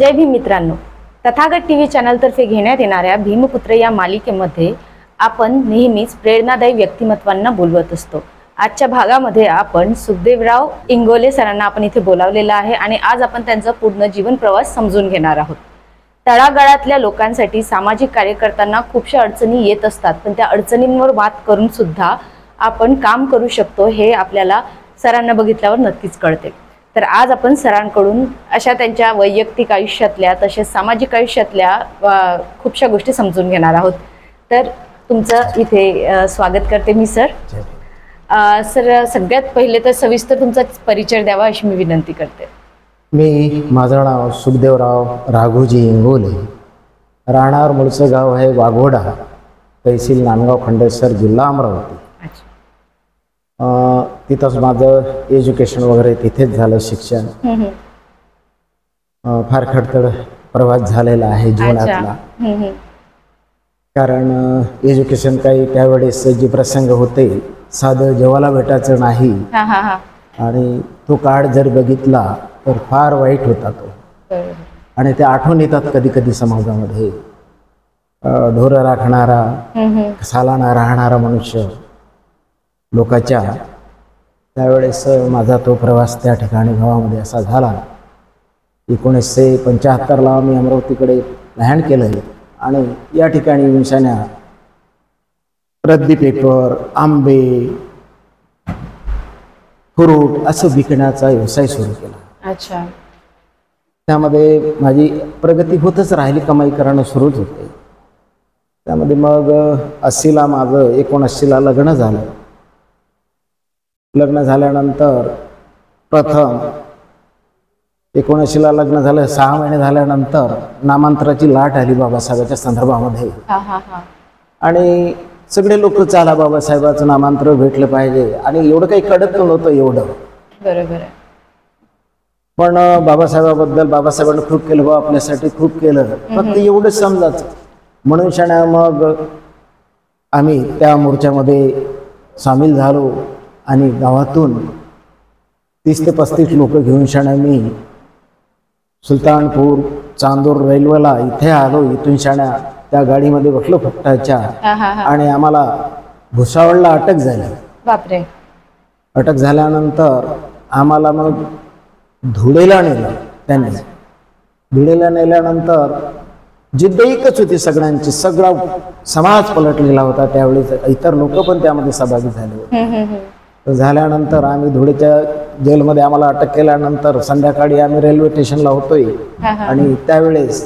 जय भीम मित्रांनो, तथागत टीव्ही चॅनलतर्फे घेण्यात येणाऱ्या भीमपुत्र या मालिकेमध्ये आपण नेहमीच प्रेरणादायी व्यक्तिमत्वांना बोलवत असतो। आजच्या भागामध्ये आपण सुखदेवराव इंगोले सरांना आपण इथे बोलावलेलं आहे आणि आज आपण त्यांचा पूर्ण जीवन प्रवास समजून घेणार आहोत। तळागाळातल्या लोकांसाठी सामाजिक कार्यकर्त्यांना खूपशा अडचणी येत असतात, पण त्या अडचणींवर मात करून सुद्धा आपण काम करू शकतो हे आपल्याला सरांना बघितल्यावर नक्कीच कळते। तर आज आपण सरांकडून अशा त्यांच्या वैयक्तिक आयुष्यातल्या तसेच सामाजिक आयुष्यातल्या खूपशा गोष्टी समजून घेणार आहोत। तर तुमचं इथे स्वागत करते मी सर। सर सगळ्यात पहिले तर सविस्तर तुमचा परिचय द्यावा अशी मी विनंती करते। मी माझं नाव सुखदेवराव राघोजी इंगोले, राहणार मूळचं गाव आहे वाघोडा, तहसील नांदगाव खंडेसर, जिल्हा अमरावती। तिथंच माझं एज्युकेशन वगैरे तिथेच झालं, शिक्षण। फार खडतर प्रवास झालेला आहे जीवनातला, कारण एज्युकेशन काही त्यावेळेस जे प्रसंग होते साधं जेवायला भेटायचं नाही, आणि तो काळ जर बघितला तर फार वाईट होता तो। आणि ते आठवण येतात कधी कधी समाजामध्ये। ढोरं राखणारा, सालाना राहणारा मनुष्य लोकांच्या, त्यावेळेस माझा तो प्रवास त्या ठिकाणी गावामध्ये असा झाला। 1975ला मी अमरावतीकडे लँड केलं आणि या ठिकाणी विंशाण्या, रद्दी पेपर, आंबे, फ्रूट असं विकण्याचा व्यवसाय सुरू केला। अच्छा। त्यामध्ये माझी प्रगती होतच राहिली, कमाई करणं सुरूच होते। त्यामध्ये मग 80ला माझं 79ला लग्न झालं। लग्न झाल्यानंतर प्रथम 79ला लग्न झालं, 6 महिने झाल्यानंतर नामांतराची लाट आली बाबासाहेबांच्या संदर्भामध्ये। आणि सगळे लोक चाला बाबासाहेबांचं नामांतर भेटलं पाहिजे, आणि एवढं काही कळत नव्हतं एवढं, बरोबर आहे। पण बाबासाहेबांबद्दल बाबासाहेबांनी खूप केलं, बा आपल्यासाठी खूप केलं, फक्त एवढं समजायचं म्हणून शाण्या मग आम्ही त्या मोर्चामध्ये सामील झालो। आणि गावातून 30 ते 35 लोक घेऊन शाण्या मी सुलतानपूर चांदूर रेल्वेला इथे आलो। इथून शाण्या त्या गाडीमध्ये बसलो फुकटाच्या, आणि आम्हाला भुसावळला अटक झाली। बापरे। अटक झाल्यानंतर आम्हाला मग धुळेला नेलं त्यांनी। धुळेला नेल्यानंतर जिद्द एकच होती सगळ्यांची, सगळा समाज पलटलेला होता त्यावेळेस, इतर लोक पण त्यामध्ये सहभागी झाले होते। झाल्यानंतर आम्ही धुळेच्या जेलमध्ये आम्हाला अटक केल्यानंतर संध्याकाळी आम्ही रेल्वे स्टेशनला होतोय, आणि त्यावेळेस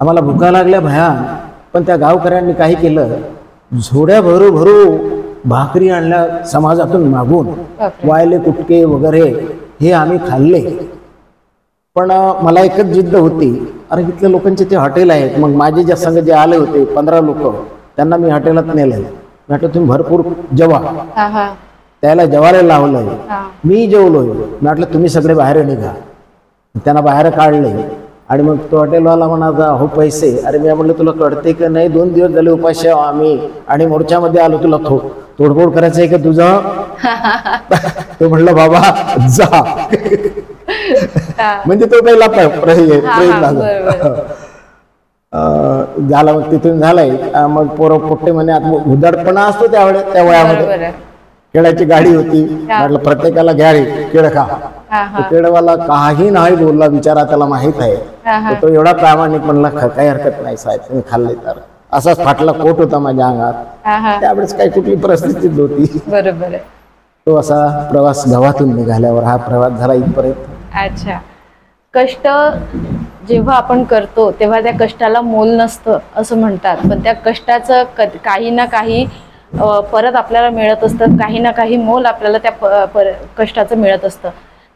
आम्हाला भुका लागल्या भयान, पण त्या गावकऱ्यांनी काही केलं, झोड्या भरू भरू भाकरी आणल्या समाजातून मागून, वायले कुटके वगैरे हे आम्ही खाल्ले। पण मला एकच जिद्द होती, अरे इथल्या लोकांचे ते हॉटेल आहेत, मग माझे ज्या संघ जे आले होते 15 लोक, त्यांना मी हॉटेलात नेले। म्हटलं तुम्ही भरपूर जेवा, त्याला जेवायला लावलंय, मी जेवलोय, म्हटलं तुम्ही सगळे बाहेर निघा। त्यांना बाहेर काढले, आणि मग तो हॉटेलवाला म्हणाला हो पैसे। अरे मी म्हटलं तुला कळते का नाही, 2 दिवस झाले उपाशी आम्ही, आणि मोर्चामध्ये आलो, तुला तोडफोड करायचं आहे का तुझं? तो म्हटलं बाबा जा। म्हणजे तो पहिला झाला। मग तिथून झालाय, मग पोरं पोट्टे म्हणे उदारपणा असतो त्यावेळेस, त्या वयामध्ये केळ्याची गाडी होती, म्हटलं प्रत्येकाला घ्या रे केळ खा। केळवाला काही नाही बोलला, बिचारा त्याला माहित आहे। तो एवढा प्रामाणिक म्हणला काही हरकत नाही साहेब, तुम्ही खाल्ले तर। असाच फाटला कोट होता माझ्या अंगात, त्यावेळेस काही कुठली परिस्थिती नव्हती, बरोबर। तो असा प्रवास गावातून निघाल्यावर हा प्रवास झाला इथपर्यंत। अच्छा। कष्ट जेव्हा आपण करतो तेव्हा त्या कष्टाला मोल नसतं असं म्हणतात, पण त्या कष्टाचं काही ना काही परत आपल्याला मिळत असतं, काही ना काही मोल आपल्याला त्या कष्टाचं मिळत असतं।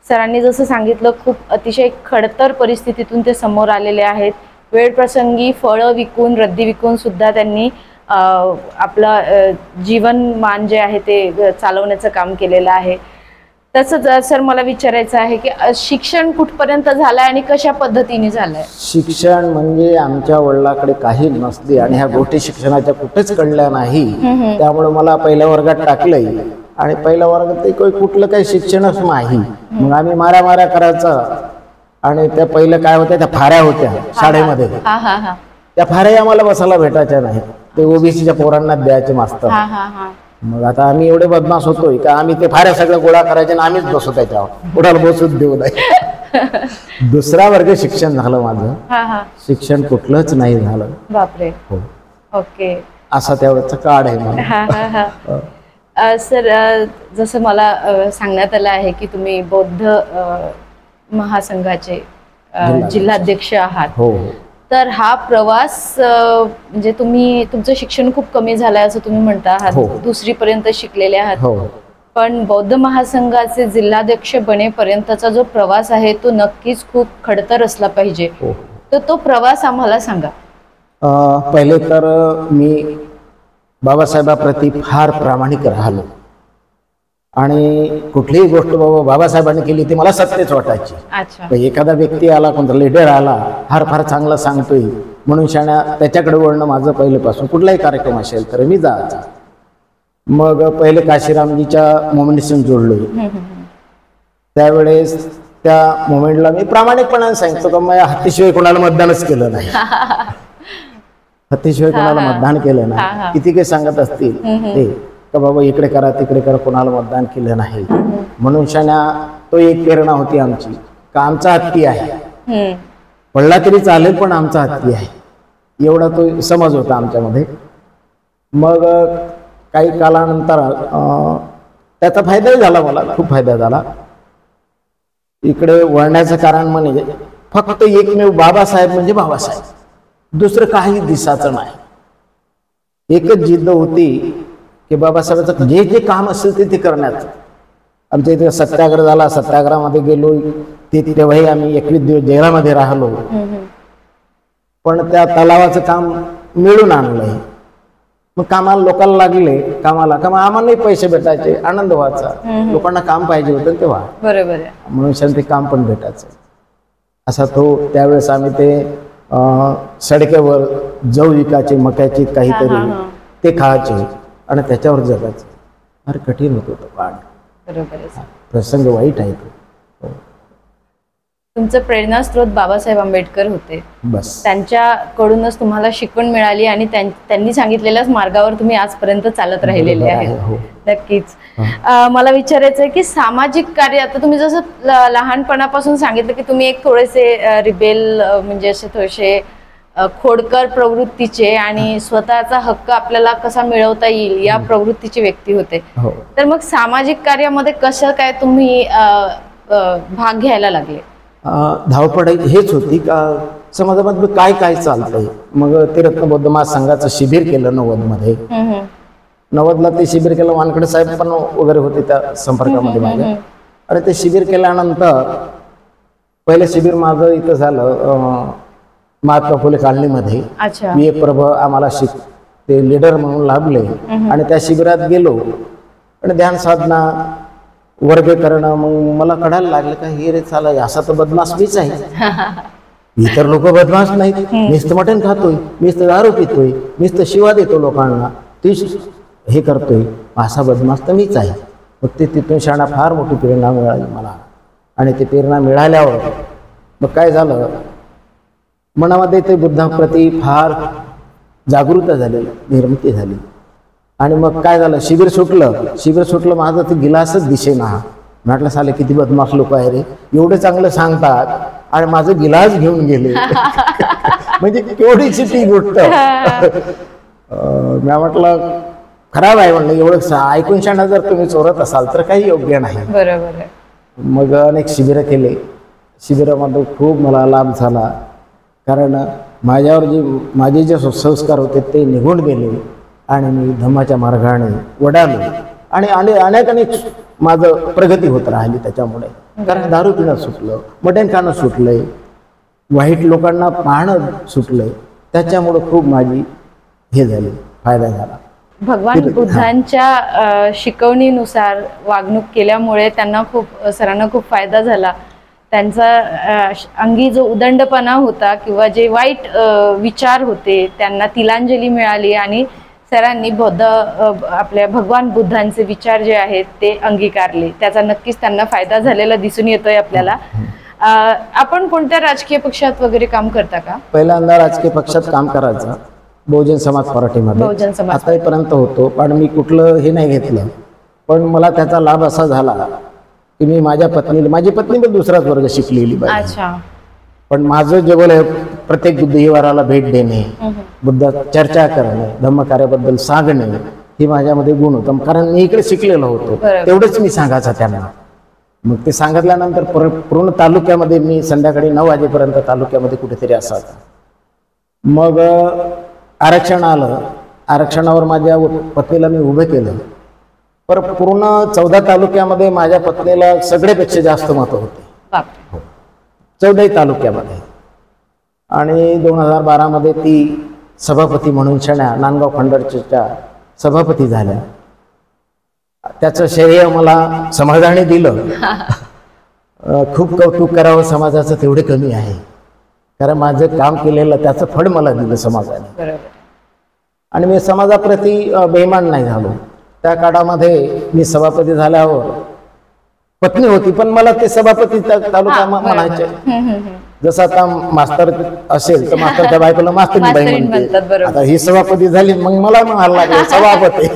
सरांनी जसं सांगितलं, खूप अतिशय खडतर परिस्थितीतून ते समोर आलेले आहेत। वेळ प्रसंगी फळं विकून, रद्दी विकून सुद्धा त्यांनी आपलं जीवनमान जे आहे ते चालवण्याचं काम केलेलं आहे। तसंच सर मला विचारायचं आहे की शिक्षण कुठपर्यंत झालंय आणि कशा पद्धतीने झालंय? शिक्षण म्हणजे आमच्या वडिलांकडे काही नसते, आणि ह्या गोष्टी शिक्षणाच्या कुठेच कळल्या नाही, त्यामुळे मला पहिल्या वर्गात टाकलंय, आणि पहिल्या वर्गात कुठलं काही शिक्षणच नाही। मग आम्ही माऱ्या करायचा, आणि त्या पहिलं काय होत्या, त्या फाऱ्या होत्या शाळेमध्ये, हा हा हा त्या फाऱ्या आम्हाला बसायला भेटायच्या नाही, ते ओबीसीच्या पोरांना द्यायचे मास्तर. हा हा हा मग आता आम्ही एवढे बदमाश होतोय का आम्ही ते फाऱ्या सगळं गोळा करायचे आणि आम्हीच बसू त्याच्यावर, कुणाला बसूच देऊ नये. दुसरा वर्ग शिक्षण झालं माझं, हा हा शिक्षण कुठलंच नाही झालं. बापरे. हो, ओके. असा त्यावेळेचा काळ आहे मला. हा हा हा सर, जसं मला सांगण्यात आलं आहे की तुम्ही बौद्ध महासंघाचे जिल्हाध्यक्ष आहात. हो. तर हा प्रवास म्हणजे तुमचं शिक्षण खूप कमी झालंय असं तुम्ही म्हणता आहात, हो. 2री पर्यंत शिकलेले आहात. हो. पण बौद्ध महासंघाचे जिल्हाध्यक्ष बनेपर्यंतचा जो प्रवास आहे तो नक्कीच खूप खडतर असला पाहिजे. हो. तर तो प्रवास आम्हाला सांगा. पहिले तर मी बाबासाहेबांप्रती फार प्रामाणिक राहिलो आणि कुठलीही गोष्ट बाबासाहेबांनी केली ती मला सत्यच वाटायची. अच्छा. एखादा व्यक्ती आला, कोणता लीडर आला, फार चांगला सांगतोय म्हणून शाण्या त्याच्याकडे वळणं माझं पहिल्यापासून. कुठलाही कार्यक्रम असेल तर मी जायचं. मग पहिले काशीरामजीच्या मोमेंटशी जोडलोय. त्यावेळेस त्या मोमेंटला मी प्रामाणिकपणाने सांगितलं का मी हत्तीशिवाय कोणाला मतदानच केलं नाही. हत्तीशिवाय कोणाला मतदान केलं नाही. किती काही सांगत असतील ते का बाबा इकडे करा तिकडे करा, कोणाला मतदान केलं नाही. म्हणून शाण्या तो एक प्रेरणा होती आमची का आमचा हत्ती आहे, पडला तरी चालेल पण आमचा हत्ती आहे, एवढा तो समज होता आमच्यामध्ये. मग काही कालानंतर त्याचा फायदाही झाला, मला खूप फायदा झाला. इकडे वळण्याचं कारण म्हणजे फक्त एकमेव बाबासाहेब म्हणजे बाबासाहेब, दुसरं काही दिसाचं नाही. एकच जिद्द होती की बाबासाहेबांचं जे जे काम असेल ते करण्याचं. आमच्या इथे सत्याग्रह झाला, सत्याग्रहामध्ये गेलो, तेव्हाही आम्ही 21 दिवस जेलामध्ये राहिलो. पण त्या तलावाचं काम मिळून आणलंय. मग कामाला लोकांना लागले, कामाला आम्हालाही पैसे भेटायचे, आनंद व्हायचा. लोकांना काम पाहिजे होतं तेव्हा, बरोबर, म्हणून ते काम पण भेटायचं. असा तो त्यावेळेस आम्ही ते सडकेवर जव विकायचे, मक्याची काहीतरी ते खायचे आणि त्याच्यावर जगायचं. फार कठीण होत होतं पाठ. बरोबर, प्रसंग वाईट आहे तो. तुमचं प्रेरणास्त्रोत बाबासाहेब आंबेडकर होते. बस त्यांच्याकडूनच तुम्हाला शिकवण मिळाली आणि त्यांनी सांगितलेल्याच मार्गावर तुम्ही आजपर्यंत चालत राहिलेले आहे. नक्कीच. मला विचारायचं आहे की सामाजिक कार्य, आता तुम्ही जसं लहानपणापासून सांगितलं की तुम्ही एक थोडेसे रिबेल म्हणजे असे थोडेसे खोडकर प्रवृत्तीचे आणि स्वतःचा हक्क आपल्याला कसा मिळवता येईल या प्रवृत्तीचे व्यक्ती होते. तर मग सामाजिक कार्यामध्ये कसं काय तुम्ही भाग घ्यायला लागले? धावपळ हेच होती का समाजामध्ये काय काय चालतंय. मग ते रत्नबौद्ध महासंघाचं शिबिर केलं 90मध्ये. 90ला ते शिबिर केलं. वानखडे साहेब पण वगैरे होते त्या संपर्कामध्ये माझ्या. आणि ते शिबिर केल्यानंतर पहिलं शिबिर माझं इथं झालं महात्मा फुले कॉलनीमध्ये. मी एक प्रभ आम्हाला ते लीडर म्हणून लाभले आणि त्या शिबिरात गेलो आणि ध्यान साधना वर्ग करणं. मग मला कळायला लागलं का हे रे चाल असा तर बदमाश मीच आहे. इतर लोक बदमाश नाहीत. मीच मटण खातोय, मीच दारू पितोय, मीच शिवा देतो लोकांना, तीच हे करतोय, असा बदमाश तर मीच आहे. मग ते तिथून शाळा फार मोठी प्रेरणा मिळाली मला. आणि ते प्रेरणा मिळाल्यावर मग काय झालं, मनामध्ये ते बुद्धाप्रती फार जागृत झाली, निर्मिती झाली. आणि मग काय झालं, शिबिर सुटलं माझं ते गिलासच दिसेना. म्हटलं साले किती बदमाश लोक आहे रे, एवढं चांगलं सांगतात आणि माझं गिलास घेऊन गेले. म्हणजे केवढीची ती गोष्ट. मी म्हटलं खराब आहे, म्हणलं एवढं ऐकून शाणा जर तुम्ही चोरत असाल तर काही योग्य नाही. बरोबर. मग अनेक शिबिरं केले. शिबिरामध्ये खूप मला लाभ झाला, कारण माझ्यावर माझे जे संस्कार होते ते निघून गेले आणि मी धम्माच्या मार्गाने वडालो. आणि अनेक माझं प्रगती होत राहिली त्याच्यामुळे. कारण दारू पिणं सुटलं, मटण खाणं सुटलंय, वाईट लोकांना पाहणं सुटलंय. त्याच्यामुळं खूप माझी हे झाली, फायदा झाला. भगवान बुद्धांच्या शिकवणीनुसार वागणूक केल्यामुळे सरांना खूप फायदा झाला. त्यांचा अंगी जो उदंडपणा होता किंवा जे वाईट विचार होते त्यांना तिलांजली मिळाली आणि सरांनी आपल्या भगवान बुद्धांचे विचार जे आहेत ते अंगीकारले. त्याचा नक्कीच त्यांना फायदा झालेला दिसून येतोय आपल्याला. आपण कोणत्या राजकीय पक्षात वगैरे काम करता का? पहिल्यांदा राजकीय पक्षात काम करायचं बहुजन समाज पार्टीमध्ये, बहुजन समाज आतापर्यंत होतो, पण मी कुठलं हे नाही घेतलं. पण मला त्याचा लाभ असा झाला की मी माझी पत्नी पण दुसराच वर्ग शिकलेली पाहिजे. अच्छा. पण माझं जेवढं आहे प्रत्येक बुद्धविहाराला भेट देणे, बुद्ध चर्चा करणे, धम्मकार्याबद्दल सांगणे, हे माझ्यामध्ये गुण होतं. कारण मी इकडे शिकलेलो होतो, तेवढंच मी सांगायचं त्यांना. मग ते सांगितल्यानंतर पूर्ण तालुक्यामध्ये मी संध्याकाळी 9 वाजेपर्यंत तालुक्यामध्ये कुठेतरी असायचा. मग आरक्षण आलं, आरक्षणावर माझ्या पत्नीला मी उभं केलं. पर पूर्ण 14 तालुक्यामध्ये माझ्या पत्नीला सगळेपेक्षा जास्त मतं होते, 14 तालुक्यामध्ये. आणि 2012 मध्ये ती सभापती म्हणून शण्या नांदगाव खंडरच्या सभापती झाल्या. त्याचं श्रेय मला समाजाने दिलं. खूप कौतुक करावं समाजाचं तेवढे कमी आहे, कारण माझं काम केलेलं त्याचं फळ मला दिलं समाजाने. आणि मी समाजाप्रती बेईमान नाही झालो. त्या काळामध्ये मी सभापती झाल्यावर पत्नी होती, पण मला ते सभापती तालुका म्हणायचे. जसं आता मास्तर असेल तर मास्तरच्या बायकोला मास्तरी बाई म्हणते. आता ही सभापती झाली, मग मला म्हणायला लागले सभापती.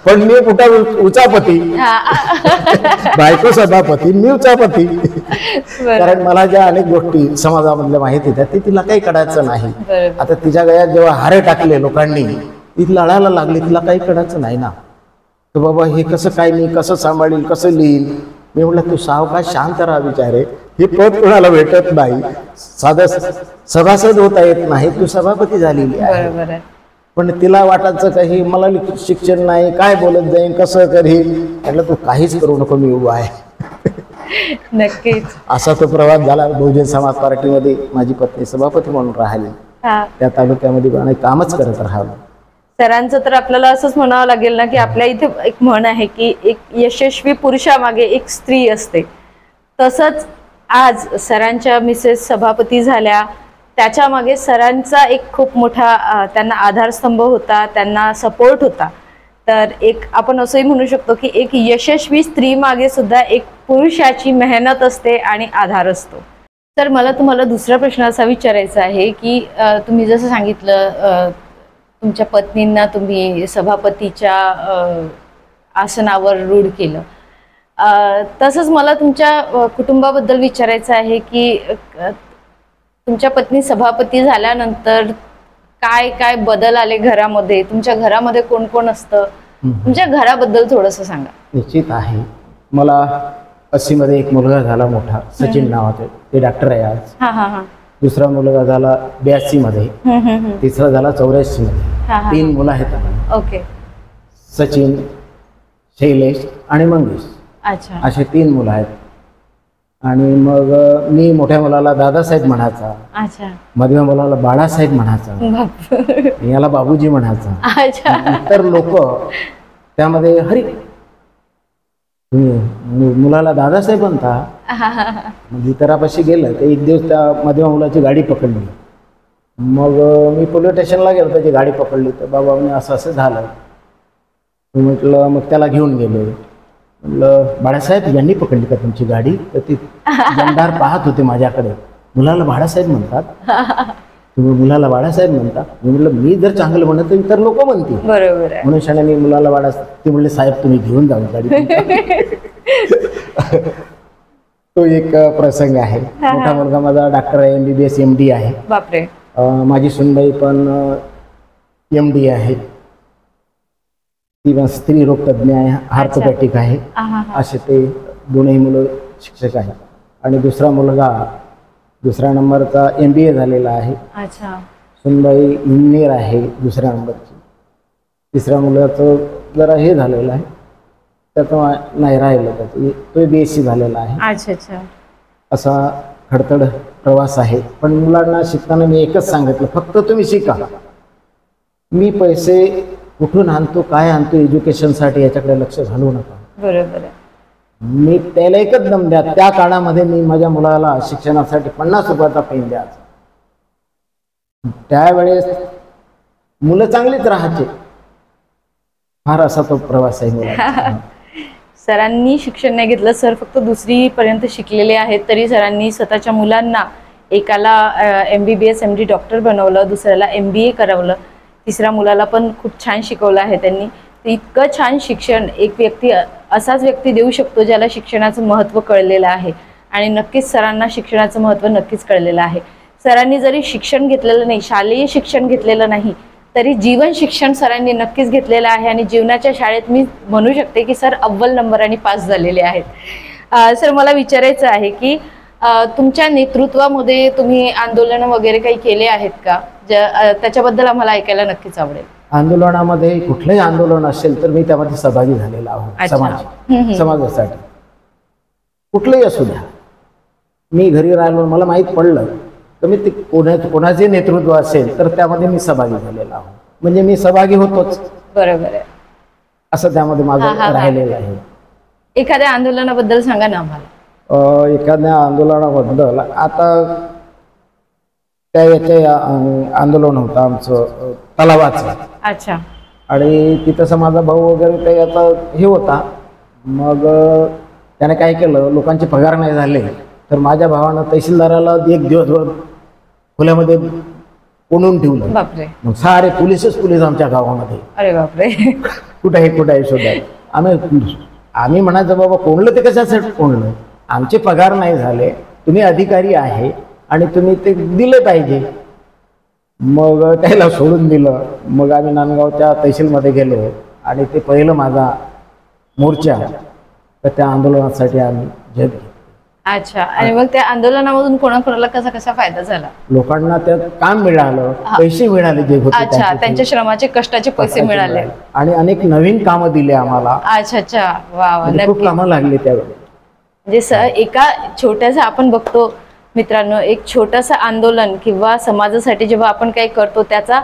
पण मी कुठं उचापती, बायको सभापती, मी उचापती. कारण मला ज्या अनेक गोष्टी समाजामधल्या माहिती होत्या ते तिला काही कळायचं नाही. आता तिच्या गळ्यात जेव्हा हारे टाकले लोकांनी, ती लढायला लागली, तिला काही कळायचं नाही ना. तर बाबा हे कसं काय, मी कसं सांभाळील, कसं लिहील. मी म्हटलं तू सावकाश शांत राहा विचारे, हे पद कोणाला भेटत नाही, साधं सभासद होता येत नाही, तू सभापती झालेली आहे. पण तिला वाटायचं काही मला शिक्षण नाही, काय बोलत जाईन, कसं करील. म्हटलं तू काहीच करू नको, मी उभा आहे. नक्कीच असा तो प्रवास झाला. बहुजन समाज पार्टीमध्ये माझी पत्नी सभापती म्हणून राहिली, त्या तालुक्यामध्ये आणि कामच करत राहिलो. सरांचं तर आपल्याला असंच म्हणावं लागेल ना की आपल्या इथे एक म्हण आहे की एक यशस्वी पुरुषामागे एक स्त्री असते. तसंच आज सरांच्या मिसेस सभापती झाल्या, त्याच्या मागे सरांचा एक खूप मोठा त्यांना आधारस्तंभ होता, त्यांना सपोर्ट होता. तर एक आपण असंही म्हणू शकतो की एक यशस्वी स्त्री मागे सुद्धा एक पुरुषाची मेहनत असते आणि आधार असतो. तर मला तुम्हाला दुसरा प्रश्न असा विचारायचा आहे की तुम्ही जसं सांगितलं तुमच्या पत्नींना तुम्ही सभापतीच्या आसनावर रूढ केलं, तसंच मला तुमच्या कुटुंबाबद्दल विचारायचं आहे की तुमच्या पत्नी सभापती झाल्यानंतर काय काय बदल आले घरामध्ये, तुमच्या घरामध्ये कोण कोण असतं, तुमच्या घराबद्दल थोडंसं सांगा. निश्चित आहे. मला 80 मध्ये एक मुलगा झाला मोठा, सचिन नावाचा, ते डॉक्टर आहे आज. दुसरा मुलगा झाला 82 मध्ये, तिसरा झाला 84 मध्ये. 3 मुलं आहेत. ओके. सचिन, शैलेश आणि मंगेश, अच्छा, असे 3 मुलं आहेत. आणि मग मी मोठ्या मुलाला दादासाहेब म्हणायचा, अच्छा, मधल्या मुलाला बाळासाहेब म्हणायचा, याला बाबूजी म्हणायचा. अच्छा. इतर लोक त्यामध्ये हरी मुलाला दादासाहेब म्हणता. मग इतरापाशी गेलं तर एक दिवस त्या मधल्या मुलाची गाडी पकडली. मग मी पोलीस स्टेशनला गेलो, त्याची गाडी पकडली. तर बाबा म्हणे असं असं झालं. म्हटलं मग त्याला घेऊन गेलो. म्हटलं बाळासाहेब यांनी पकडली का तुमची गाडी? तर ती जमदार पाहत होते माझ्याकडे. मुलाला बाळासाहेब म्हणतात, तुम्ही मुलाला बाळासाहेब म्हणता? मी म्हटलं मी जर चांगलं म्हणत तर इतर लोक म्हणतील. बरोबर आहे. म्हणून शाने मी मुलाला बाळासाहेब, ते म्हणले साहेब तुम्ही घेऊन जाऊ गाडी. तो एक प्रसंग आहे. मोठा मुलगा माझा डॉक्टर आहे, MBBS MD आहे. बापरे. माझी सुनबाई पण MD आहे, ती पण स्त्री रोग तज्ञ आहे, ऑर्थोपॅटिक आहे. असे ते दोनही मुलं शिक्षक आहेत. आणि दुसरा मुलगा दुसऱ्या नंबरचा MBA झालेला आहे. अच्छा. सुनबाई इंजिनियर आहे दुसऱ्या नंबरची. तिसऱ्या मुलाचं जरा हे झालेलं आहे, त्याचं नाही राहिलं, त्याचं तो BSc झालेला आहे. अच्छा अच्छा. असा खडतड प्रवास आहे. पण मुलांना शिकताना मी एकच सांगितलं, फक्त तुम्ही शिका. मी पैसे कुठून आणतो, काय आणतो एज्युकेशनसाठी, याच्याकडे लक्ष घालू नका. बरोबर आहे. मी त्याला एकच दम द्या. त्या काळामध्ये मी माझ्या मुलाला शिक्षणासाठी 50 रुपयाचा पेन द्यायचा. त्यावेळेस मुलं चांगलीच राहायचे. फार असा तो प्रवास आहे मुलाचा. सरांनी शिक्षण नाही घेतलं, सर फक्त 2री पर्यंत शिकलेले आहेत, तरी सरांनी स्वतःच्या मुलांना एकाला MBBS MD डॉक्टर बनवलं, दुसऱ्याला MBA करवलं, 3ऱ्या मुलाला पण खूप छान शिकवलं आहे त्यांनी. तर इतकं छान शिक्षण एक व्यक्ती असाच व्यक्ती देऊ शकतो ज्याला शिक्षणाचं महत्त्व कळलेलं आहे. आणि नक्कीच सरांना शिक्षणाचं महत्त्व नक्कीच कळलेलं आहे. सरांनी जरी शिक्षण घेतलेलं नाही, शालेय शिक्षण घेतलेलं नाही, तरी जीवन शिक्षण सरांनी नक्कीच घेतलेलं आहे. आणि जीवनाच्या शाळेत मी म्हणू शकते की सर अव्वल नंबरांनी पास झालेले आहेत. सर मला विचारायचं आहे की तुमच्या नेतृत्वामध्ये तुम्ही आंदोलन वगैरे काही केले आहेत का? त्याच्याबद्दल आम्हाला ऐकायला नक्कीच आवडेल. आंदोलनामध्ये कुठलंही आंदोलन असेल तर मी त्यामध्ये सहभागी झालेला आहोत. समाजासाठी कुठलंही असू द्या. मी घरी राहिलो, मला माहीत पडलं तर मी ते कोणाचे नेतृत्व असेल तर त्यामध्ये मी सहभागी झालेला आहोत. म्हणजे मी सहभागी होतोच. बरोबर आहे. असं त्यामध्ये माझं राहिलेलं आहे. एखाद्या आंदोलनाबद्दल सांगा ना आम्हाला. एखाद्या आंदोलनाबद्दल आता याचे आंदोलन होतं आमचं तलावाचं. अच्छा. आणि तिथं माझा भाऊ वगैरे काही आता हे होता. मग त्याने काय केलं, लोकांचे पगार नाही झाले तर माझ्या भावानं तहसीलदाराला 1 दिवसभर खोल्यामध्ये कोंडून ठेवलं. बापरे. मग सारे पोलीस आमच्या गावामध्ये. अरे बापरे. कुठे शोधायला. आम्ही म्हणायचं बाबा कोंडलं ते कशासाठी कोंडलं, आमचे पगार नाही झाले, तुम्ही अधिकारी आहे आणि तुम्ही ते दिले पाहिजे. मग त्याला सोडून दिलं. मग आम्ही नांदगावच्या तहसीलमध्ये गेलो आणि ते पहिलं माझा मोर्चा, तर त्या आंदोलनासाठी आम्ही झेप घेतली. अच्छा. आणि मग त्या आंदोलनामधून कोणाकोणाला कसा फायदा झाला? लोकांना त्यात काम मिळालं, पैसे मिळाले जे होते. अच्छा, त्यांच्या श्रमाचे कष्टाचे पैसे मिळाले आणि अनेक नवीन कामं दिले आम्हाला. अच्छा. वा. खूप कामं लागली त्यावेळी. म्हणजे एका छोट्यासा आपण बघतो मित्रांनो, एक छोटंसं आंदोलन किंवा समाजासाठी जेव्हा आपण काही करतो त्याचा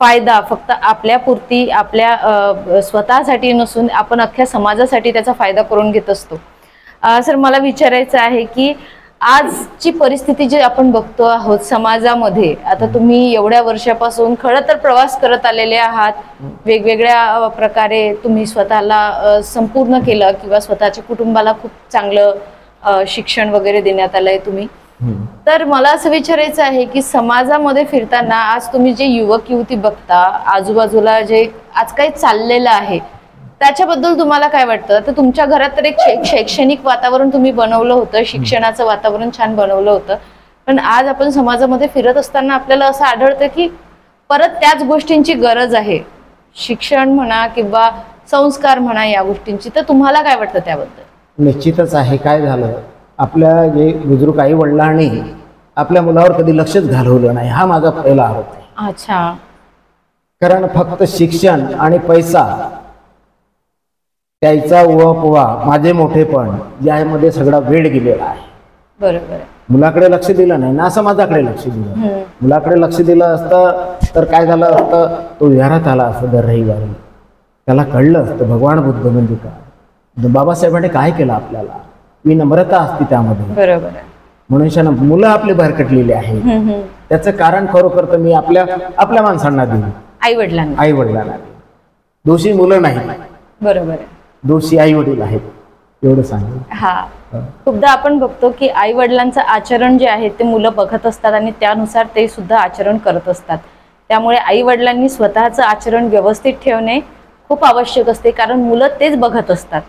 फायदा फक्त आपल्यापुरती आपल्या स्वतःसाठी नसून आपण अख्ख्या समाजासाठी त्याचा फायदा करून घेत असतो. सर मला विचारायचं आहे की आजची परिस्थिती जी आपण बघतो आहोत समाजामध्ये, आता तुम्ही एवढ्या वर्षापासून खरं तर प्रवास करत आलेले आहात, वेगवेगळ्या प्रकारे तुम्ही स्वतःला संपूर्ण केलं किंवा स्वतःच्या कुटुंबाला खूप चांगलं शिक्षण वगैरे देण्यात आलंय तुम्ही. तर मला असं विचारायचं आहे की समाजामध्ये फिरताना आज तुम्ही जे युवक युवती बघता, आजूबाजूला जे आज काही चाललेलं आहे त्याच्याबद्दल तुम्हाला काय वाटतं? तर तुमच्या घरात तर एक शैक्षणिक वातावरण तुम्ही बनवलं होतं, शिक्षणाचं वातावरण छान बनवलं होतं, पण आज आपण समाजामध्ये फिरत असताना आपल्याला असं आढळतं की परत त्याच गोष्टींची गरज आहे, शिक्षण म्हणा किंवा संस्कार म्हणा या गोष्टींची. तर तुम्हाला काय वाटतं त्याबद्दल? निश्चितच आहे. काय झालं, आपल्या जे बुजुर्ग आई वडिलांनी आपल्या मुलावर कधी लक्षच घालवलं नाही, हा माझा पहिला आरोप आहे. अच्छा. कारण फक्त शिक्षण आणि पैसा, त्याचा उहापोहा, माझे मोठेपण यामध्ये सगळा वेळ गेलेला आहे. बरोबर. मुलाकडे लक्ष दिलं नाही ना, समाजाकडे लक्ष दिलं. मुलाकडे लक्ष दिलं असतं तर काय झालं असतं, तो विहारात आला असतं दर रविवारी, त्याला कळलं असतं भगवान बुद्ध म्हणजे काय, बाबासाहेबांनी काय केलं आपल्याला, विनम्रता असते त्यामध्ये. बरोबर. मनुष्यानं मुलं आपले भरकटलेले आहे. त्याचं कारण खरोखर तर मी आपल्या माणसांना दिलं, आई वडिलांना. दोषी मुलं नाही. बरोबर. दोषी आई वडील आहेत, एवढं सांगेल. हा. खूपदा आपण बघतो की आई वडिलांचं आचरण जे आहे ते मुलं बघत असतात आणि त्यानुसार ते सुद्धा आचरण करत असतात. त्यामुळे आई वडिलांनी स्वतःचं आचरण व्यवस्थित ठेवणे खूप आवश्यक असते, कारण मुलं तेच बघत असतात.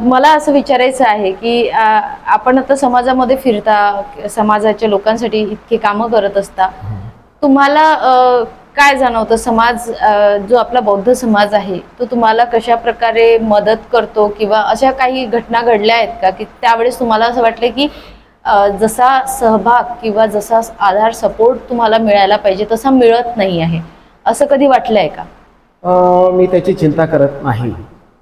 मला असं विचारायचं आहे की आपण आता समाजामध्ये फिरता, समाजाच्या लोकांसाठी इतके कामं करत असता, तुम्हाला काय जाणवतं, समाज जो आपला बौद्ध समाज आहे तो तुम्हाला कशा प्रकारे मदत करतो, किंवा अशा काही घटना घडल्या आहेत का की त्यावेळेस तुम्हाला असं वाटलं की जसा सहभाग किंवा जसा आधार सपोर्ट तुम्हाला मिळायला पाहिजे तसा मिळत नाही आहे, असं कधी वाटलंय का? मी त्याची चिंता करत नाही.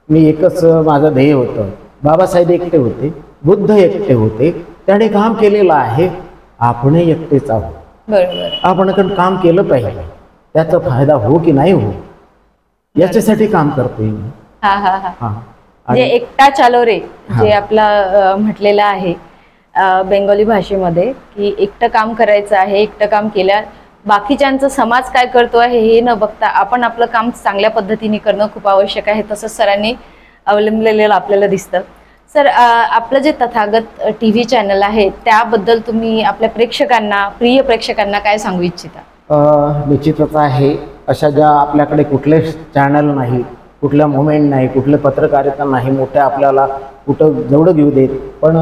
मी एकच माझं ध्येय होतं, बाबासाहेब एकटे होते, बुद्ध एकटे होते, त्याने काम केलेलं आहे, आपण एकटेच आहोत. बरोबर. आपण काम केलं पाहिजे, त्याचा फायदा हो की नाही हो याच्यासाठी काम करतोय मी. म्हणजे एकटा चालो रे जे आपला म्हटलेलं आहे बेंगोली भाषेमध्ये, की एकटं काम करायचं आहे, एकटं काम केल्या बाकीच्यांचा समाज काय करतो आहे हे न बघता आपण आपलं काम चांगल्या पद्धतीने करणं खूप आवश्यक आहे. तसंच सरांनी अवलंबलेलं आपल्याला दिसतं. सर, आपलं जे तथागत TV चॅनल आहे त्याबद्दल तुम्ही आपल्या प्रेक्षकांना, प्रिय प्रेक्षकांना काय सांगू इच्छिता? निश्चितच आहे. अशा ज्या आपल्याकडे कुठले चॅनल नाही, कुठल्या मुवमेंट नाही, कुठले पत्रकारिता नाही, मोठ्या आपल्याला कुठं जेवढं घेऊ देत, पण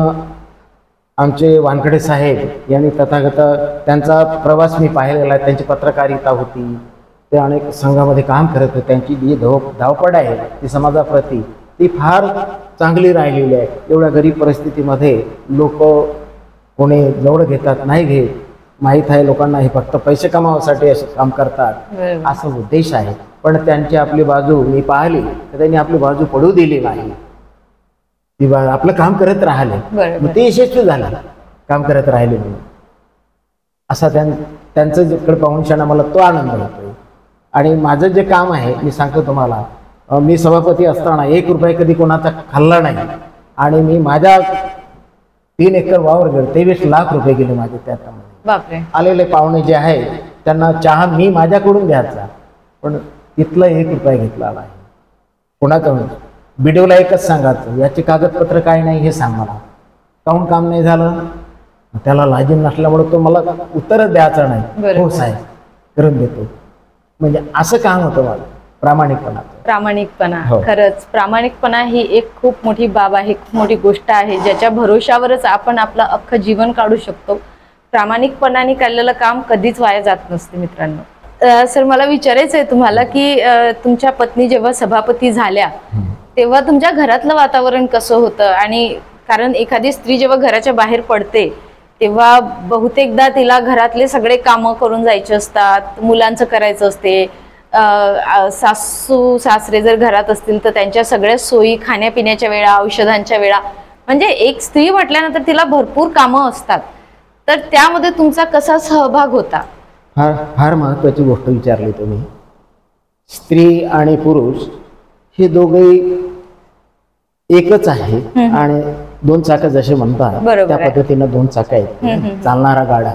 आमचे वानखडे साहेब यांनी तथागत त्यांचा प्रवास मी पाहिलेला आहे. त्यांची पत्रकारिता होती, ते अनेक संघामध्ये काम करत होते. त्यांची जी धावपळ आहे ती समाजाप्रती ती फार चांगली राहिलेली आहे. एवढ्या गरीब परिस्थितीमध्ये लोक कोणी जेवढं घेतात नाही घेत, माहीत आहे लोकांना हे फक्त पैसे कमावण्यासाठी असे काम करतात, असा उद्देश आहे. पण त्यांची आपली बाजू मी पाहिली तर त्यांनी आपली बाजू पडू दिली नाही. ती आपलं काम करत राहिले, मग ते यशस्वी झालं काम करत राहिले म्हणून. असा त्यांचं जिकडे पाहून क्षण मला तो आनंद होतो. आणि माझं जे काम आहे मी सांगतो तुम्हाला, मी सभापती असताना 1 रुपया कधी कोणाचा खाल्ला नाही. आणि मी माझ्या 3 एकर वावर गेलो, 23 लाख रुपये गेले माझे त्यामध्ये. बापरे. आलेले पाहुणे जे आहे त्यांना चहा मी माझ्याकडून घ्यायचा, पण तिथला 1 रुपया घेतला नाही कोणाचा. व्हिडिओला एकच सांगायचं, याचे कागदपत्र काय नाही हे सांग मला, काहून काम नाही झालं. त्याला लाजीम नसल्यामुळे तो मला उत्तरच द्यायचं नाही. हो साहेब करून देतो. म्हणजे असं काम होतं मला, प्रामाणिकपणा. खरंच प्रामाणिकपणा ही एक खूप मोठी बाब आहे, खूप मोठी गोष्ट आहे, ज्याच्या भरोशावरच आपण आपलं अख्खं जीवन काढू शकतो. प्रामाणिकपणाने केलेलं काम कधीच वाया जात नसते. मित्रांनो, सर मला विचारायचं आहे तुम्हाला की तुमच्या पत्नी जेव्हा सभापती झाल्या तेव्हा तुमच्या घरातलं वातावरण कसं होतं? आणि कारण एखादी स्त्री जेव्हा घराच्या बाहेर पडते तेव्हा बहुतेकदा तिला घरातले सगळे कामं करून जायचे असतात, मुलांचं करायचं असते, सासू सासरे जर घरात असतील तर त्यांच्या सगळ्या सोयी, खाण्यापिण्याच्या वेळा, औषधांच्या वेळा, म्हणजे एक स्त्री म्हटल्यानंतर तिला भरपूर कामं असतात. तर त्यामध्ये तुमचा कसा सहभाग होता? फार महत्वाची गोष्ट विचारली तुम्ही. स्त्री आणि पुरुष हे दोघेही एकच आहे आणि 2 चाकं जसे म्हणतात त्या पद्धतीनं 2 चाकं आहेत, चालणारा गाडा.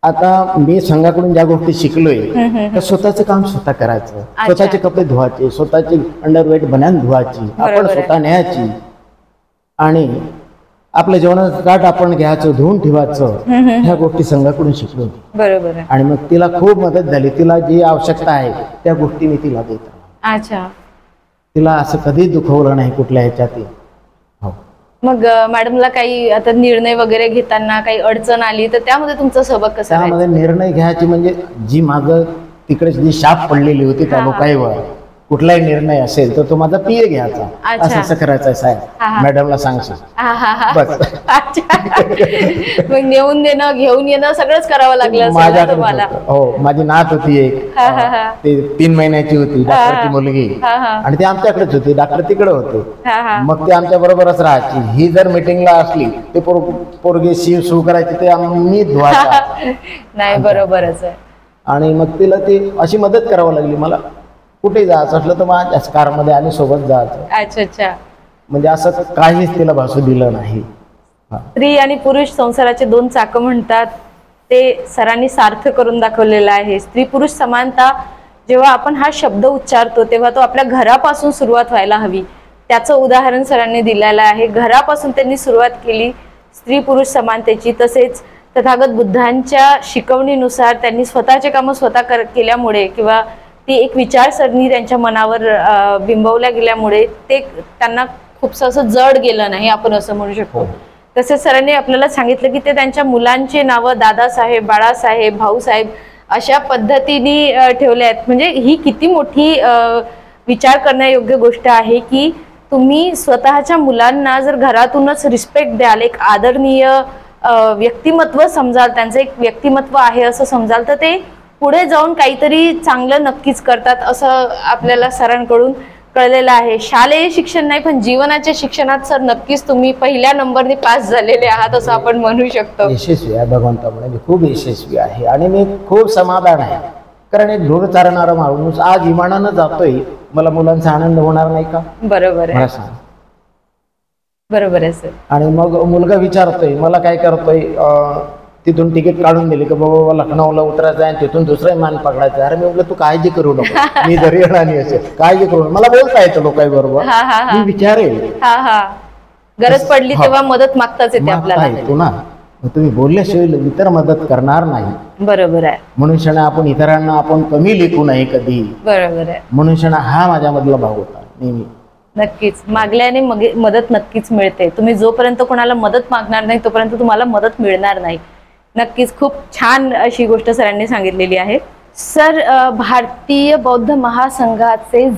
आता मी संघाकडून ज्या गोष्टी शिकलोय तर स्वतःचं काम स्वतः करायचं, स्वतःचे कपडे धुवायचे, स्वतःची अंडरवेट बन्यान धुवायची, आपण स्वतः न्यायची, आणि आपल्या जेवणाचं ताट आपण घ्यायचं, धुवून ठेवायचं. ह्या गोष्टी संघाकडून शिकलो. बरोबर. आणि मग तिला खूप मदत झाली. तिला जी आवश्यकता आहे त्या गोष्टी मी तिला देतो. अच्छा. तिला असं कधीच दुखवलं नाही कुठल्या ह्याच्यात. मग मॅडमला काही आता निर्णय वगैरे घेताना काही अडचण आली तर त्यामध्ये तुमचा सहभाग कसा? त्यामध्ये निर्णय घ्यायची म्हणजे जी माझं तिकडे जी शाप पडलेली होती त्या लोकांवर, कुठलाही निर्णय असेल तर तो माझा पीए घ्यायचा. असं करायचं आहे साहेब, मॅडमला सांगशील बस. मग नेऊन देणं, घेऊन येणं सगळंच करावं लागलं माझ्याकडे. हो, माझी नात होती एक, ते 3 महिन्याची होती, डॉक्टरची मुलगी, आणि ती आमच्याकडेच होती, डॉक्टर तिकडे होते. मग ते आमच्या बरोबरच राहायची. ही जर मीटिंगला असली ते पोरगी शिव करायची, ते मी धुवायचा नाही. बरोबरच आहे. आणि मग तिला ती अशी मदत करावं लागली. मला कुठे जायचं असलं तर माझ्याच कारमध्ये आणि सोबत जायचं. अच्छा. म्हणजे असं काहीच तिला भासू दिलं नाही. स्त्री आणि पुरुष संसाराचे 2 चाकं म्हणतात, ते सरांनी सार्थ करून दाखवलेलं आहे. स्त्री पुरुष समानता जेव्हा आपण हा शब्द उच्चारतो तेव्हा तो आपल्या घरापासून सुरुवात व्हायला हवी. त्याचं उदाहरण सरांनी दिलेलं आहे. घरापासून त्यांनी सुरुवात केली स्त्री पुरुष समानतेची. तसेच तथागत बुद्धांच्या शिकवणीनुसार त्यांनी स्वतःचे कामं स्वतः केल्यामुळे किंवा ती एक विचारसरणी त्यांच्या मनावर बिंबवल्या गेल्यामुळे ते त्यांना खूपसं असं जड गेलं नाही, आपण असं म्हणू शकतो. तसेच सरांनी आपल्याला सांगितलं की ते त्यांच्या मुलांची नावं दादासाहेब, बाळासाहेब, भाऊसाहेब अशा पद्धतीने ठेवले आहेत. म्हणजे ही किती मोठी विचार करण्यायोग्य गोष्ट आहे की तुम्ही स्वतःच्या मुलांना जर घरातूनच रिस्पेक्ट द्याल, एक आदरणीय व्यक्तिमत्व समजाल, त्यांचं एक व्यक्तिमत्व आहे असं समजाल, तर ते पुढे जाऊन काहीतरी चांगलं नक्कीच करतात असं आपल्याला सरांकडून कळलेलं आहे. शालेय शिक्षण नाही पण जीवनाच्या शिक्षणात सर नक्कीच तुम्ही पहिल्या नंबरने पास झालेले आहात असं आपण म्हणू शकतो. यशस्वी आहे भगवंतामुळे, मी खूप यशस्वी आहे आणि मी खूप समाधान आहे. कारण एक ढोर चालणारा माणूस आज विमानानं जातोय, मला मुलांचा आनंद होणार नाही का? बरोबर आहे. बरोबर आहे सर. आणि मग मुलगा विचारतोय मला काय करतोय, तिथून तिकीट काढून दिले की बाबा लखनौला उतरायचं आहे, तिथून दुसरं विमान पकडायचं. अरे मी म्हटलं तू काळजी करू नको, मी जरी येणार नाही असेल काळजी करू, मला बोलता येतं लोकांबरोबर, मी विचारेल, गरज पडली तेव्हा मदत मागताच येते आपल्याला येतो ना. तुम्ही बोलल्याशिवाय इतर मदत करणार नाही. बरोबर आहे. मनुष्याने आपण इतरांना आपण कमी लेखू नये कधी. बरोबर आहे. मनुष्याने हा माझ्यामधला भाव होता नेहमी. नक्कीच मागल्याने मदत नक्कीच मिळते. तुम्ही जोपर्यंत कोणाला मदत मागणार नाही तोपर्यंत तुम्हाला मदत मिळणार नाही. नक्कीच खूप छान अशी गोष्ट सरांनी सांगितलेली आहे. सर भारतीय बौद्ध महासंघाचे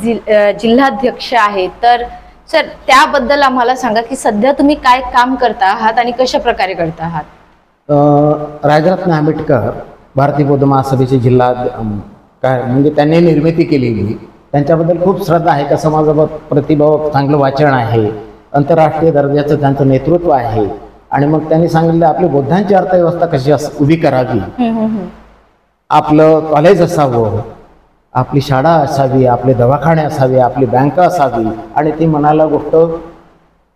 जिल्हाध्यक्ष आहे, तर सर त्याबद्दल आम्हाला सांगा की सध्या तुम्ही काय काम करता आहात आणि कशा प्रकारे करता आहात. राजरत्न आंबेडकर भारतीय बौद्ध महासभेचे जिल्हा काय म्हणजे त्यांनी निर्मिती केलेली, त्यांच्याबद्दल खूप श्रद्धा आहे. का समाजाप्रती चांगलं वाचन आहे, आंतरराष्ट्रीय दर्जाचं त्यांचं नेतृत्व आहे. आणि मग त्यांनी सांगितलं आपली बौद्धांची अर्थव्यवस्था कशी उभी करावी, आपलं कॉलेज असावं, आपली शाळा असावी, आपले दवाखाने असावे, आपली बँक असावी. आणि ती मनाला गोष्ट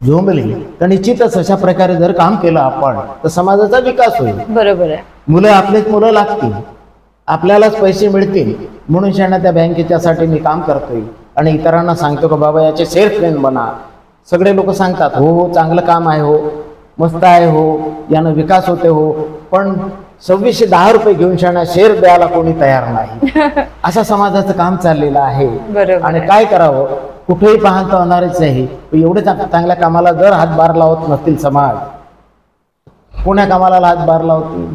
जोमली तर निश्चितच अशा प्रकारे जर काम केलं आपण तर समाजाचा विकास होईल. बरोबर आहे. मुलं आपलेच मुलं लागतील, आपल्यालाच पैसे मिळतील. मनुष्यांना त्या बँकेच्यासाठी मी काम करतोय आणि इतरांना सांगतो का बाबा याचे सेल्समॅन बना. सगळे लोक सांगतात हो हो चांगलं काम आहे, हो मस्त आहे, हो यानं विकास होते, हो, पण 2610 रुपये घेऊन शाळा शेअर द्यायला कोणी तयार नाही. असं समाजाचं काम चाललेलं आहे. आणि काय करावं, कुठेही पाहता होणारच नाही. एवढे चांगल्या कामाला जर हातभार लावत नसतील समाज, कोण्या कामाला हातभार लावतील.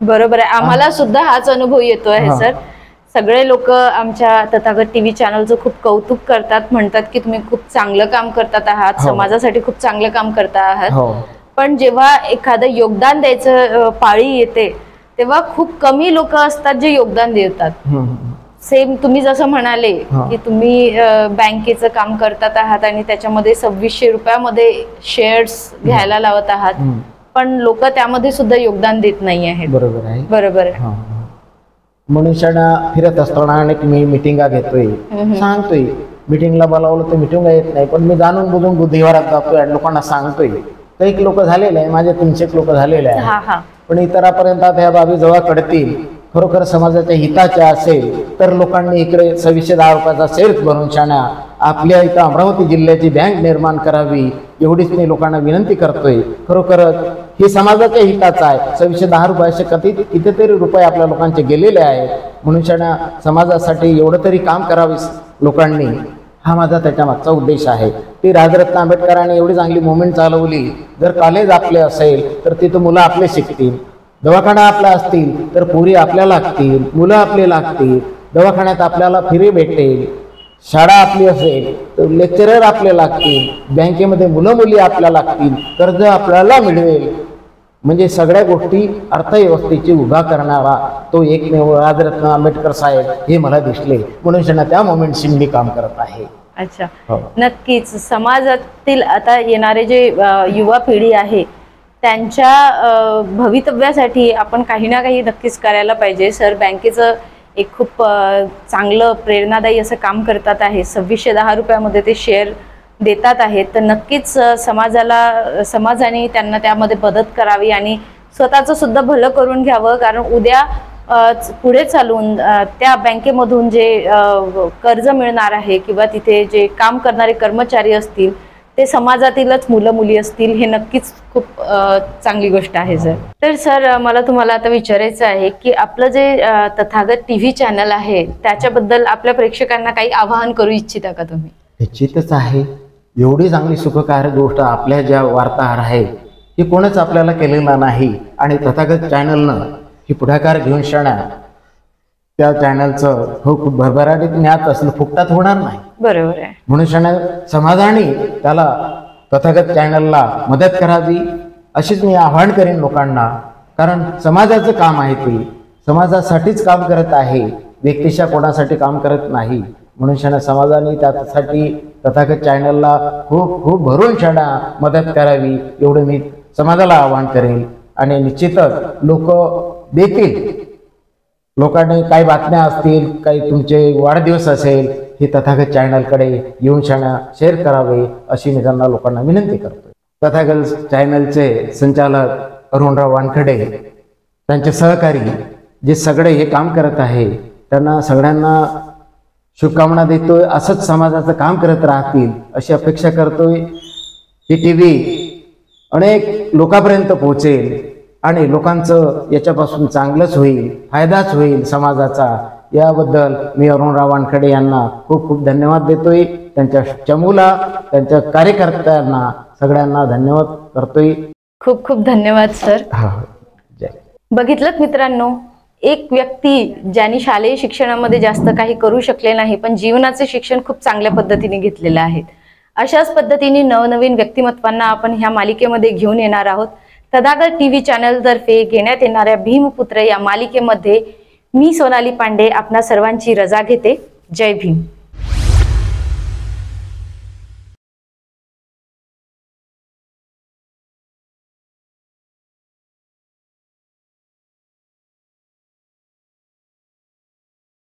बरोबर आहे. आम्हाला सुद्धा हाच अनुभव येतो आहे सर. सगळे लोक आमच्या तथागत टीव्ही चॅनलचं खूप कौतुक करतात, म्हणतात की तुम्ही खूप चांगलं काम करतात आहात, समाजासाठी खूप चांगलं काम करता आहात. पण जेव्हा एखादं योगदान द्यायचं पाळी येते तेव्हा खूप कमी लोक असतात जे योगदान देतात. सेम तुम्ही जसं म्हणाले की तुम्ही बँकेचं काम करतात आहात आणि त्याच्यामध्ये 2600 रुपयामध्ये शेअर्स घ्यायला लावत आहात, पण लोक त्यामध्ये सुद्धा योगदान देत नाही आहेत. बरोबर आहे. बरोबर आहे. मनुष्याला फिरत असताना अनेक मी मिटिंगा घेतोय, सांगतोय, मिटिंगला बोलावलं तर मिटिंगला येत नाही, पण मी जाणून बुजून बुद्धिवारात जातोय आणि लोकांना सांगतोय. काही लोक झालेले आहे, माझे 300 लोक झालेले आहे, पण इतरांपर्यंत ह्या बाबी जेव्हा कळतील खरोखर समाजाच्या हिताच्या असेल तर लोकांनी इकडे 2610 रुपयाचा सेल्स भरून शाणा आपल्या इथं अमरावती जिल्ह्याची बँक निर्माण करावी एवढीच मी लोकांना विनंती करतोय. खरोखरच हे समाजाच्या हिताचं आहे. 2610 रुपयाचे कितीतरी रुपये आपल्या लोकांचे गेलेले आहेत. मनुष्याने समाजासाठी एवढं तरी काम करावे लोकांनी, हा माझा त्याच्या मागचा उद्देश आहे. ती राजरत्न आंबेडकरांनी एवढी चांगली मुवमेंट चालवली. जर कॉलेज आपले असेल तर तिथं मुलं आपले शिकतील, दवाखाना आपला असतील तर पोरी आपल्या लागतील, मुलं आपले लागतील, दवाखान्यात आपल्याला फ्री भेटेल, शाळा आपली असेल तर लेक्चरर आपले लागतील, बँकेमध्ये मुलं मुली आपल्या लागतील, कर्ज आपल्याला मिळेल. म्हणजे सगळ्या गोष्टी अर्थव्यवस्थेची उभा करणारा तो एकमेव राजरत्न आंबेडकर साहेब हे मला दिसले, म्हणून त्यांना त्या मोमेंटशी मी काम करत आहे. अच्छा, नक्कीच समाजातील आता येणारे जे युवा पिढी आहे त्यांच्या भवितव्यासाठी आपण काही ना काही नक्कीच करायला पाहिजे. सर बँकेचं एक खूप चांगलं प्रेरणादायी असं काम करतात आहे. 2610 रुपयामध्ये ते शेअर देतात आहेत, तर नक्कीच समाजाने त्यांना त्यामध्ये मदत करावी आणि स्वतःचं सुद्धा भलं करून घ्यावं. कारण उद्या पुढे चालून त्या बँकेमधून जे कर्ज मिळणार आहे किंवा तिथे जे काम करणारे कर्मचारी असतील ते समाजातीलच मुलं मुली असतील, हे नक्कीच खूप चांगली गोष्ट आहे सर. तर सर मला तुम्हाला आता विचारायचं आहे की आपलं जे तथागत टीव्ही चॅनल आहे त्याच्याबद्दल आपल्या प्रेक्षकांना काही आवाहन करू इच्छिता का तुम्ही? निश्चितच आहे. एवढी चांगली सुखकारक गोष्ट आपल्या ज्या वार्ताहर आहे ही कोणच आपल्याला केलेला नाही आणि तथागत चॅनलनं ही पुढाकार घेऊन शाणा त्या चॅनलचं खूप भरभराटीत ज्ञात असलं फुकटात होणार नाही. बरोबर आहे. म्हणून समाजाने त्याला तथागत चॅनलला मदत करावी अशीच मी आवाहन करेन लोकांना. कारण समाजाचं काम आहे, ते समाजासाठीच काम करत आहे, व्यक्तिशा कोणासाठी काम करत नाही. म्हणून समाजाने त्यासाठी तथागत चॅनलला खूप खूप भरून शाणा मदत करावी एवढं मी समाजाला आवाहन करेन. आणि निश्चितच लोक देतील. लोकांनी काही बातम्या असतील, काही तुमचे वाढदिवस असेल, हे तथागत चॅनलकडे येऊन शाणा शेअर करावे अशी मी त्यांना लोकांना विनंती करतो. तथागत चॅनलचे संचालक अरुणराव वानखडे त्यांचे सहकारी जे सगळे हे काम करत आहे त्यांना सगळ्यांना शुभकामना देतोय. असंच समाजाचं काम करत राहतील अशी अपेक्षा करतोय. ही TV अनेक लोकांपर्यंत पोहोचेल आणि लोकांचं याच्यापासून चांगलंच होईल, फायदाच होईल समाजाचा. याबद्दल मी अरुणराव वानखडे यांना खूप खूप धन्यवाद देतोय. त्यांच्या चमूला, त्यांच्या कार्यकर्त्यांना सगळ्यांना धन्यवाद करतोय. खूप खूप धन्यवाद सर. जय. बघितलं मित्रांनो, एक व्यक्ती ज्यांनी शालेय शिक्षणामध्ये जास्त काही करू शकले नाही पण जीवनाचे शिक्षण खूप चांगल्या पद्धतीने घेतलेलं आहे. अशाच पद्धतीने नवनवीन व्यक्तिमत्वांना आपण ह्या मालिकेमध्ये घेऊन येणार आहोत. तथागत TV चॅनल तर्फे घेण्यात येणाऱ्या भीमपुत्र या मालिकेमध्ये मी सोनाली पांडे आपणा सर्वांची रजा घेते. जय भीम.